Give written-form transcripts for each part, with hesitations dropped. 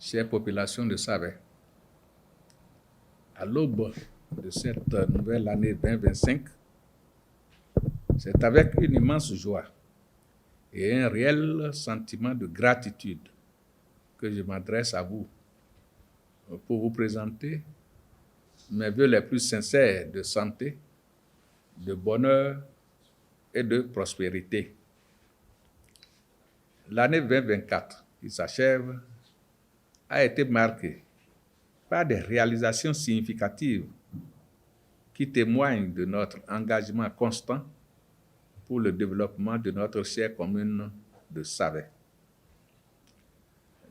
Chère population de Savet, à l'aube de cette nouvelle année 2025, c'est avec une immense joie et un réel sentiment de gratitude que je m'adresse à vous pour vous présenter mes vœux les plus sincères de santé, de bonheur et de prospérité. L'année 2024 qui s'achève a été marquée par des réalisations significatives qui témoignent de notre engagement constant pour le développement de notre chère commune de Savet.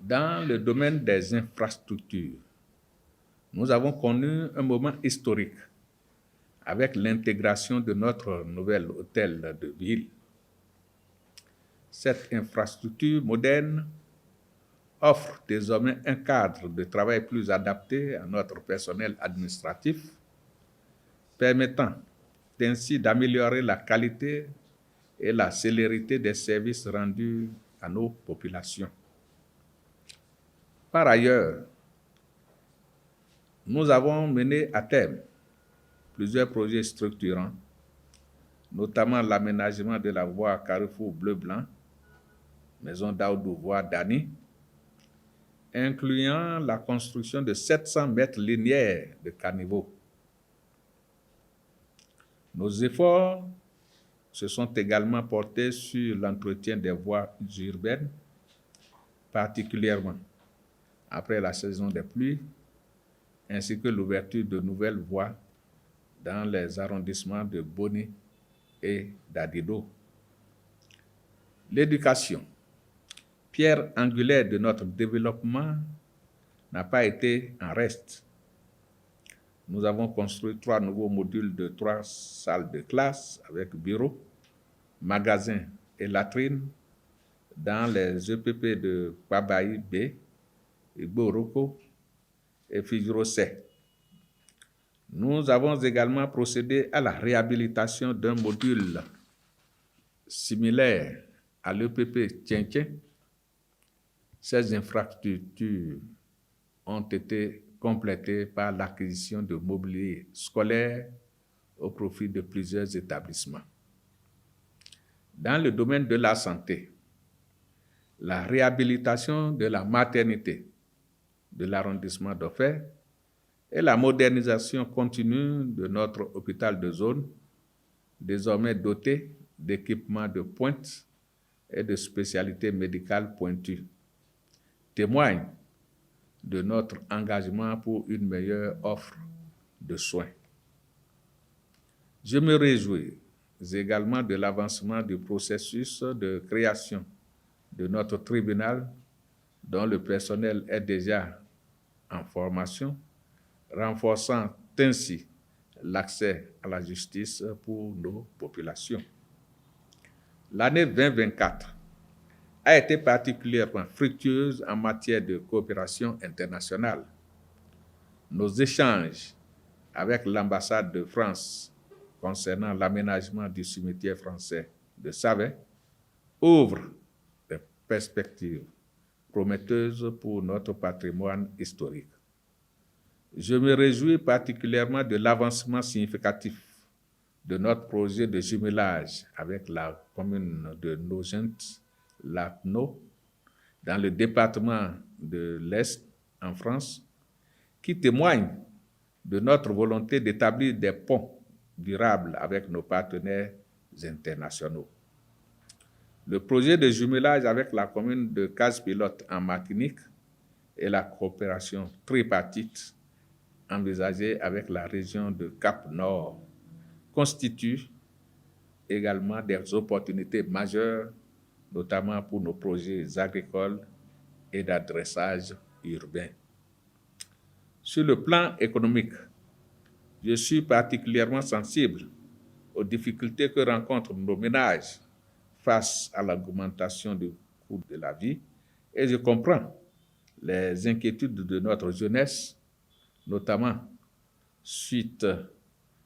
Dans le domaine des infrastructures, nous avons connu un moment historique avec l'intégration de notre nouvel hôtel de ville. Cette infrastructure moderne offre désormais un cadre de travail plus adapté à notre personnel administratif, permettant ainsi d'améliorer la qualité et la célérité des services rendus à nos populations. Par ailleurs, nous avons mené à terme plusieurs projets structurants, notamment l'aménagement de la voie Carrefour Bleu-Blanc, Maison d'Aoudou, voie Dani, incluant la construction de 700 mètres linéaires de caniveaux. Nos efforts se sont également portés sur l'entretien des voies urbaines, particulièrement après la saison des pluies, ainsi que l'ouverture de nouvelles voies dans les arrondissements de Boni et d'Adido. L'éducation, pierre angulaire de notre développement, n'a pas été en reste. Nous avons construit 3 nouveaux modules de 3 salles de classe avec bureaux, magasins et latrines dans les EPP de Kwabayi B, Igboroko et Fijiro C. Nous avons également procédé à la réhabilitation d'un module similaire à l'EPP Tchentchen. Ces infrastructures ont été complétées par l'acquisition de mobilier scolaire au profit de plusieurs établissements. Dans le domaine de la santé, la réhabilitation de la maternité de l'arrondissement d'Ofer et la modernisation continue de notre hôpital de zone, désormais doté d'équipements de pointe et de spécialités médicales pointues, témoignent de notre engagement pour une meilleure offre de soins. Je me réjouis également de l'avancement du processus de création de notre tribunal, dont le personnel est déjà en formation, renforçant ainsi l'accès à la justice pour nos populations. L'année 2024 a été particulièrement fructueuse en matière de coopération internationale. Nos échanges avec l'ambassade de France concernant l'aménagement du cimetière français de Savet ouvrent des perspectives prometteuses pour notre patrimoine historique. Je me réjouis particulièrement de l'avancement significatif de notre projet de jumelage avec la commune de Nogent-Lapneau dans le département de l'Est en France, qui témoigne de notre volonté d'établir des ponts durables avec nos partenaires internationaux. Le projet de jumelage avec la commune de Casse-Pilote en Martinique et la coopération tripartite envisagée avec la région de Cap-Nord constituent également des opportunités majeures, notamment pour nos projets agricoles et d'adressage urbain. Sur le plan économique, je suis particulièrement sensible aux difficultés que rencontrent nos ménages face à l'augmentation du coût de la vie et je comprends les inquiétudes de notre jeunesse, notamment suite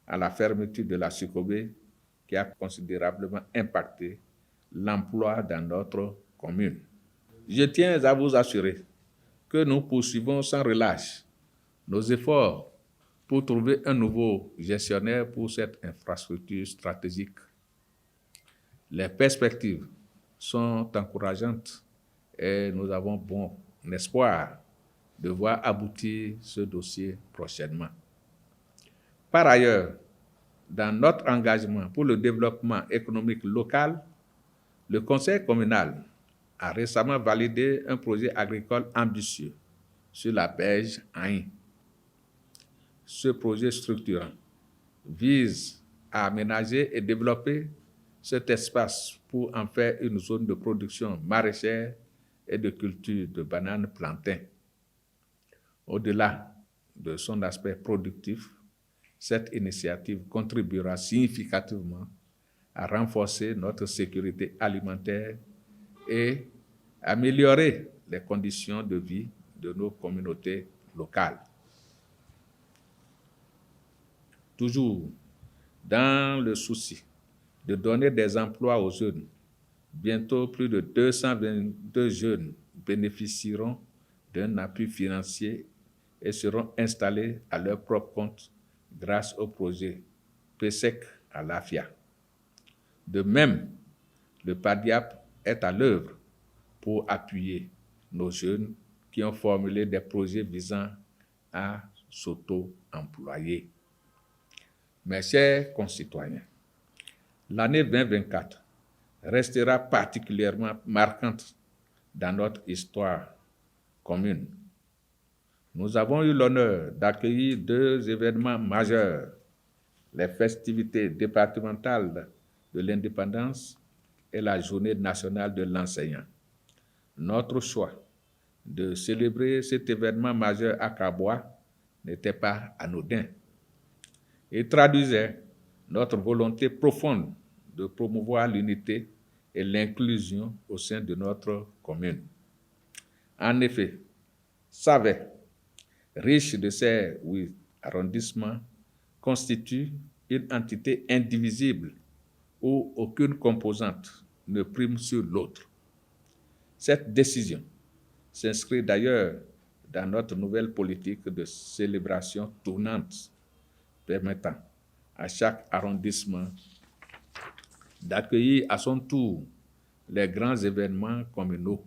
à la fermeture de la Sucobé qui a considérablement impacté l'emploi dans notre commune. Je tiens à vous assurer que nous poursuivons sans relâche nos efforts pour trouver un nouveau gestionnaire pour cette infrastructure stratégique. Les perspectives sont encourageantes et nous avons bon espoir de voir aboutir ce dossier prochainement. Par ailleurs, dans notre engagement pour le développement économique local, le Conseil communal a récemment validé un projet agricole ambitieux sur la berge Ain. Ce projet structurant vise à aménager et développer cet espace pour en faire une zone de production maraîchère et de culture de bananes plantains. Au-delà de son aspect productif, cette initiative contribuera significativement à renforcer notre sécurité alimentaire et améliorer les conditions de vie de nos communautés locales. Toujours dans le souci de donner des emplois aux jeunes, bientôt plus de 222 jeunes bénéficieront d'un appui financier et seront installés à leur propre compte grâce au projet PSEC à l'AFIA. De même, le PADIAP est à l'œuvre pour appuyer nos jeunes qui ont formulé des projets visant à s'auto-employer. Mes chers concitoyens, l'année 2024 restera particulièrement marquante dans notre histoire commune. Nous avons eu l'honneur d'accueillir 2 événements majeurs, les festivités départementales de l'indépendance et la journée nationale de l'enseignant. Notre choix de célébrer cet événement majeur à Kaboua n'était pas anodin. Il traduisait notre volonté profonde de promouvoir l'unité et l'inclusion au sein de notre commune. En effet, Savet, riche de ses 8 arrondissements, constitue une entité indivisible où aucune composante ne prime sur l'autre. Cette décision s'inscrit d'ailleurs dans notre nouvelle politique de célébration tournante, permettant à chaque arrondissement d'accueillir à son tour les grands événements communaux.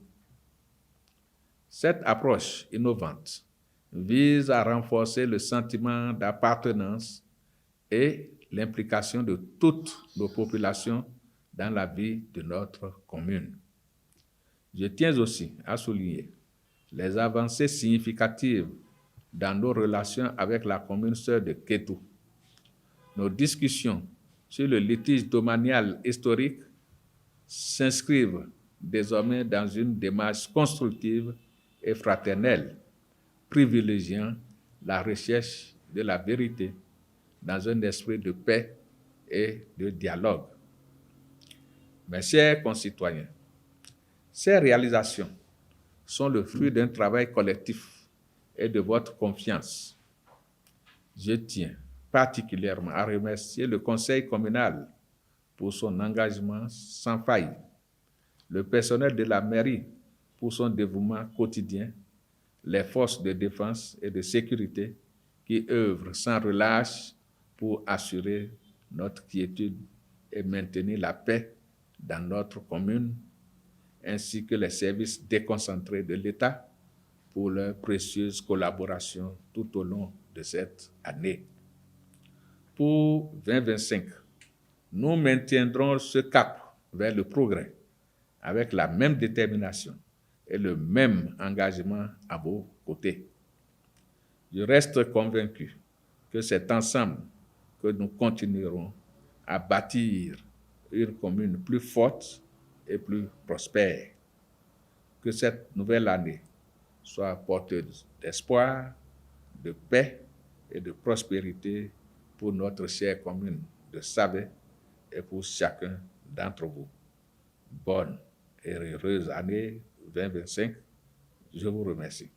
Cette approche innovante vise à renforcer le sentiment d'appartenance et l'implication de toutes nos populations dans la vie de notre commune. Je tiens aussi à souligner les avancées significatives dans nos relations avec la commune sœur de Kétou. Nos discussions sur le litige domanial historique s'inscrivent désormais dans une démarche constructive et fraternelle, privilégiant la recherche de la vérité dans un esprit de paix et de dialogue. Mes chers concitoyens, ces réalisations sont le fruit d'un travail collectif et de votre confiance. Je tiens particulièrement à remercier le conseil communal pour son engagement sans faille, le personnel de la mairie pour son dévouement quotidien, les forces de défense et de sécurité qui œuvrent sans relâche pour assurer notre quiétude et maintenir la paix dans notre commune, ainsi que les services déconcentrés de l'État pour leur précieuse collaboration tout au long de cette année. Pour 2025, nous maintiendrons ce cap vers le progrès avec la même détermination et le même engagement à vos côtés. Je reste convaincu que c'est ensemble que nous continuerons à bâtir une commune plus forte et plus prospère. Que cette nouvelle année soit porteuse d'espoir, de paix et de prospérité pour notre chère commune de Savet et pour chacun d'entre vous. Bonne et heureuse année 2025. Je vous remercie.